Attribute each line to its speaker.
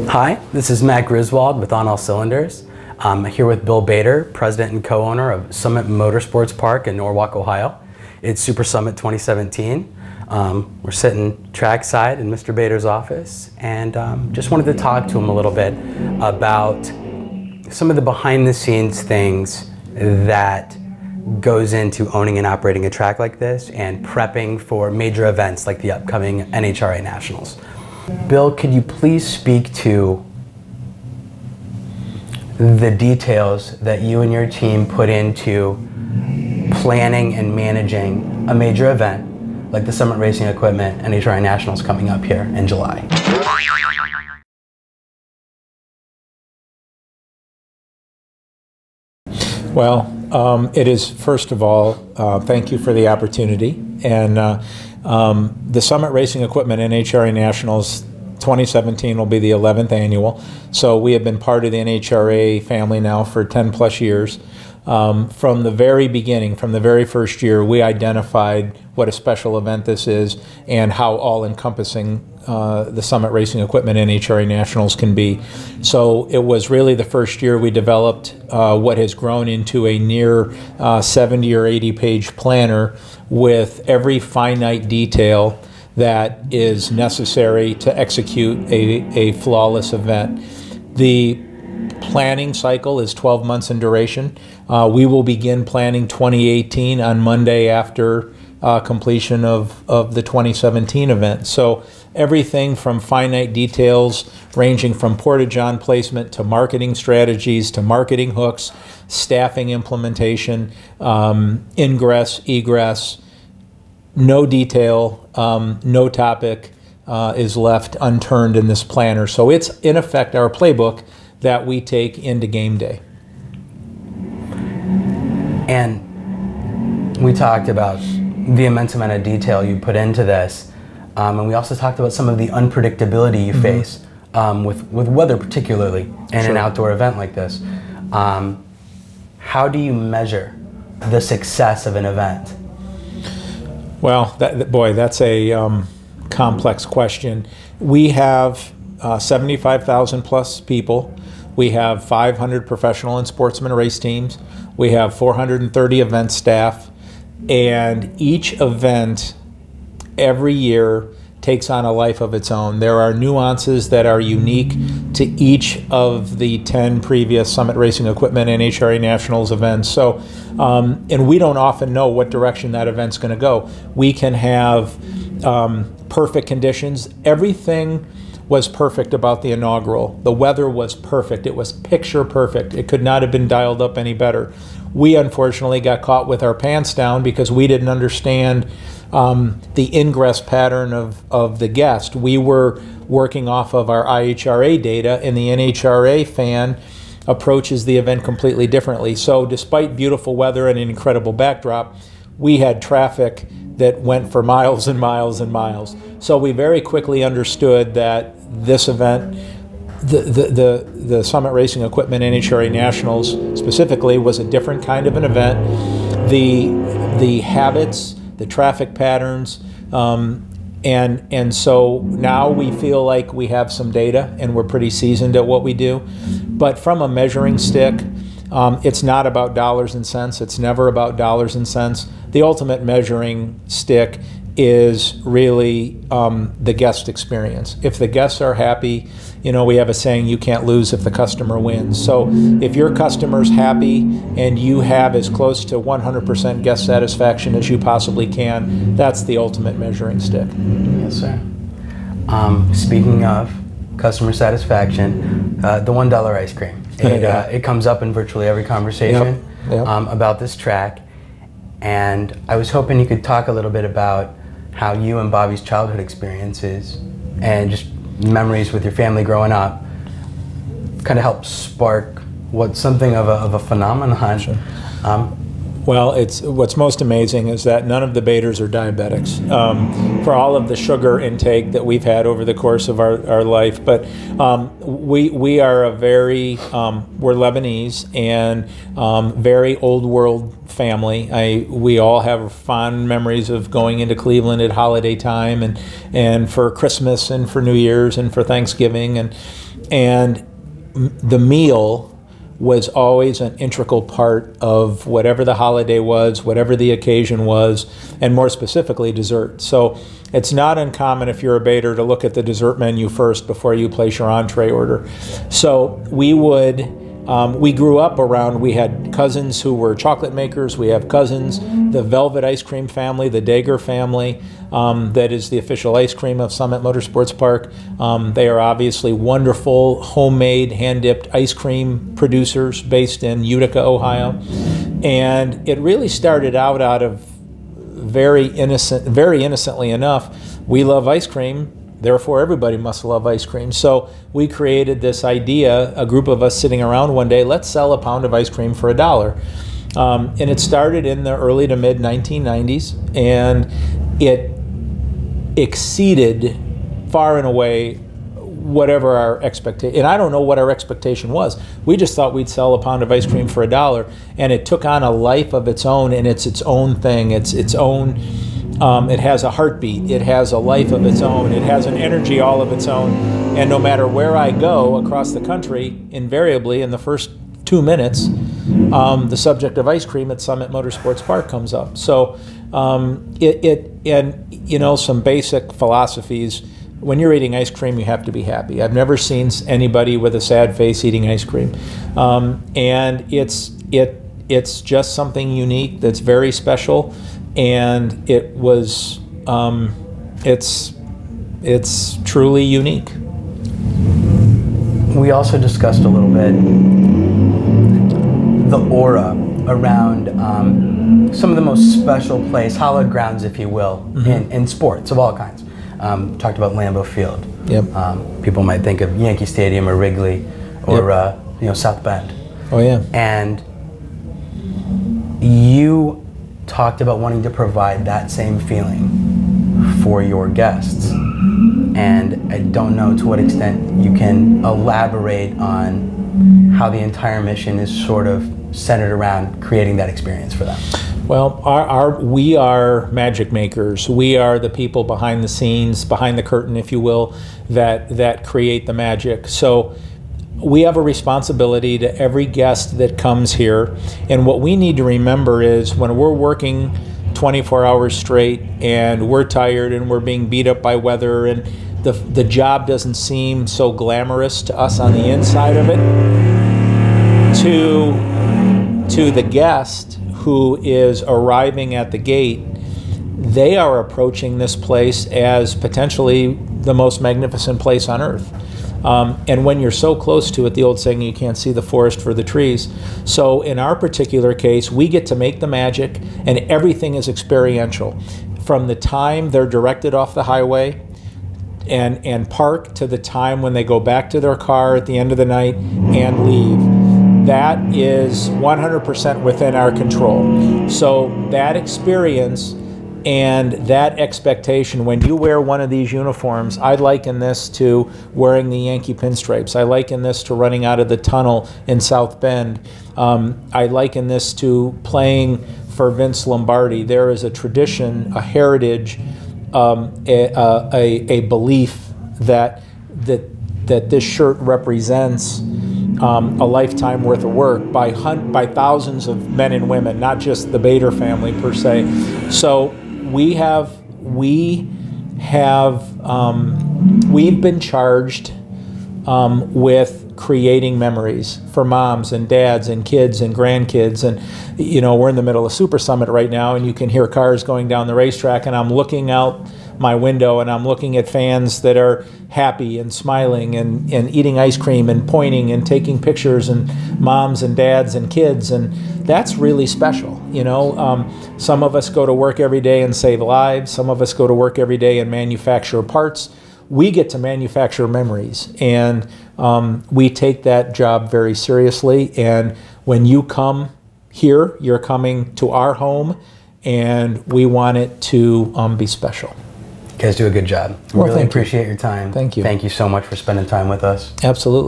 Speaker 1: Hi, this is Matt Griswold with On All Cylinders. I'm here with Bill Bader, president and co-owner of Summit Motorsports Park in Norwalk, Ohio. It's Super Summit 2017. We're sitting trackside in Mr. Bader's office, and just wanted to talk to him a little bit about some of the behind-the-scenes things that goes into owning and operating a track like this and prepping for major events like the upcoming NHRA Nationals. Bill, could you please speak to the details that you and your team put into planning and managing a major event like the Summit Racing Equipment NHRA Nationals coming up here in July?
Speaker 2: Well, it is, first of all, thank you for the opportunity. And the Summit Racing Equipment NHRA Nationals 2017 will be the 11th annual. So we have been part of the NHRA family now for 10 plus years. From the very beginning, from the very first year, we identified what a special event this is and how all-encompassing the Summit Racing Equipment NHRA Nationals can be. So it was really the first year we developed what has grown into a near 70 or 80 page planner with every finite detail that is necessary to execute a flawless event. The planning cycle is 12 months in duration. We will begin planning 2018 on Monday after completion of the 2017 event. So everything from finite details ranging from porta-john placement to marketing strategies to marketing hooks, staffing implementation, ingress, egress, no detail, no topic is left unturned in this planner. So it's in effect our playbook that we take into game day.
Speaker 1: And we talked about the immense amount of detail you put into this, and we also talked about some of the unpredictability you face with weather, particularly in an outdoor event like this. How do you measure the success of an event?
Speaker 2: Well, boy, that's a complex question. We have 75,000 plus people. We have 500 professional and sportsman race teams. We have 430 event staff. And each event every year takes on a life of its own. There are nuances that are unique to each of the 10 previous Summit Racing Equipment NHRA Nationals events. So, and we don't often know what direction that event's going to go. We can have perfect conditions. Everything was perfect about the inaugural. The weather was perfect. It was picture perfect. It could not have been dialed up any better. We unfortunately got caught with our pants down because we didn't understand the ingress pattern of the guest. We were working off of our IHRA data, and the NHRA fan approaches the event completely differently. So despite beautiful weather and an incredible backdrop, we had traffic that went for miles and miles and miles. So we very quickly understood that this event, the Summit Racing Equipment NHRA Nationals specifically, was a different kind of an event. The habits, the traffic patterns, and so now we feel like we have some data and we're pretty seasoned at what we do. But from a measuring stick, it's not about dollars and cents. It's never about dollars and cents. The ultimate measuring stick is really the guest experience. If the guests are happy, you know, we have a saying, you can't lose if the customer wins. So if your customer's happy and you have as close to 100% guest satisfaction as you possibly can, that's the ultimate measuring stick.
Speaker 1: Yes, sir. Speaking of customer satisfaction, the $1 ice cream. It comes up in virtually every conversation about this track. And I was hoping you could talk a little bit about how you and Bobby's childhood experiences and just memories with your family growing up kind of helped spark what's something of a phenomenon. Sure.
Speaker 2: Well, what's most amazing is that none of the baiters are diabetics, for all of the sugar intake that we've had over the course of our life. But we are a very, we're Lebanese and very old world family. We all have fond memories of going into Cleveland at holiday time and for Christmas and for New Year's and for Thanksgiving, and the meal was always an integral part of whatever the holiday was, whatever the occasion was, and more specifically, dessert. So it's not uncommon if you're a baiter to look at the dessert menu first before you place your entree order. So we grew up around, we had cousins who were chocolate makers, we have cousins, the Velvet ice cream family, the Dager family, that is the official ice cream of Summit Motorsports Park. They are obviously wonderful, homemade, hand-dipped ice cream producers based in Utica, Ohio. And it really started out of very innocently enough, we love ice cream, therefore everybody must love ice cream. So we created this idea, a group of us sitting around one day, let's sell a pound of ice cream for $1. And it started in the early to mid 1990s, and it exceeded far and away whatever our expectation. And I don't know what our expectation was. We just thought we'd sell a pound of ice cream for $1, and it took on a life of its own, and it's its own thing. It's its own. It has a heartbeat. It has a life of its own. It has an energy all of its own. And no matter where I go across the country, invariably in the first 2 minutes, the subject of ice cream at Summit Motorsports Park comes up. So and you know, some basic philosophies. When you're eating ice cream, you have to be happy. I've never seen anybody with a sad face eating ice cream, and it's just something unique that's very special, and it's truly unique.
Speaker 1: We also discussed a little bit the aura around some of the most special plays, hallowed grounds, if you will, in sports of all kinds. Talked about Lambeau Field.
Speaker 2: Yep.
Speaker 1: People might think of Yankee Stadium or Wrigley or you know, South Bend.
Speaker 2: Oh yeah.
Speaker 1: And you talked about wanting to provide that same feeling for your guests. And I don't know to what extent you can elaborate on how the entire mission is sort of centered around creating that experience for them.
Speaker 2: Well, we are magic makers. We are the people behind the scenes, behind the curtain, if you will, that create the magic. So we have a responsibility to every guest that comes here. And what we need to remember is when we're working 24 hours straight and we're tired and we're being beat up by weather and the job doesn't seem so glamorous to us on the inside of it, to the guest who is arriving at the gate, they are approaching this place as potentially the most magnificent place on earth. And when you're so close to it, the old saying, you can't see the forest for the trees. So in our particular case, we get to make the magic, and everything is experiential. From the time they're directed off the highway and park to the time when they go back to their car at the end of the night and leave. That is 100% within our control. So that experience and that expectation, when you wear one of these uniforms, I liken this to wearing the Yankee pinstripes. I liken this to running out of the tunnel in South Bend. I liken this to playing for Vince Lombardi. There is a tradition, a heritage, a belief that this shirt represents a lifetime worth of work by thousands of men and women, not just the Bader family per se. So we've been charged with creating memories for moms and dads and kids and grandkids. And you know, we're in the middle of Super Summit right now, and you can hear cars going down the racetrack, and I'm looking out my window and I'm looking at fans that are happy and smiling and eating ice cream and pointing and taking pictures, and moms and dads and kids, and that's really special. You know, some of us go to work every day and save lives. Some of us go to work every day and manufacture parts. We get to manufacture memories, and we take that job very seriously. And when you come here. You're coming to our home, and we want it to be special.
Speaker 1: You guys do a good job.
Speaker 2: Well,
Speaker 1: Really appreciate your time.
Speaker 2: Thank you.
Speaker 1: Thank you so much for spending time with us.
Speaker 2: Absolutely.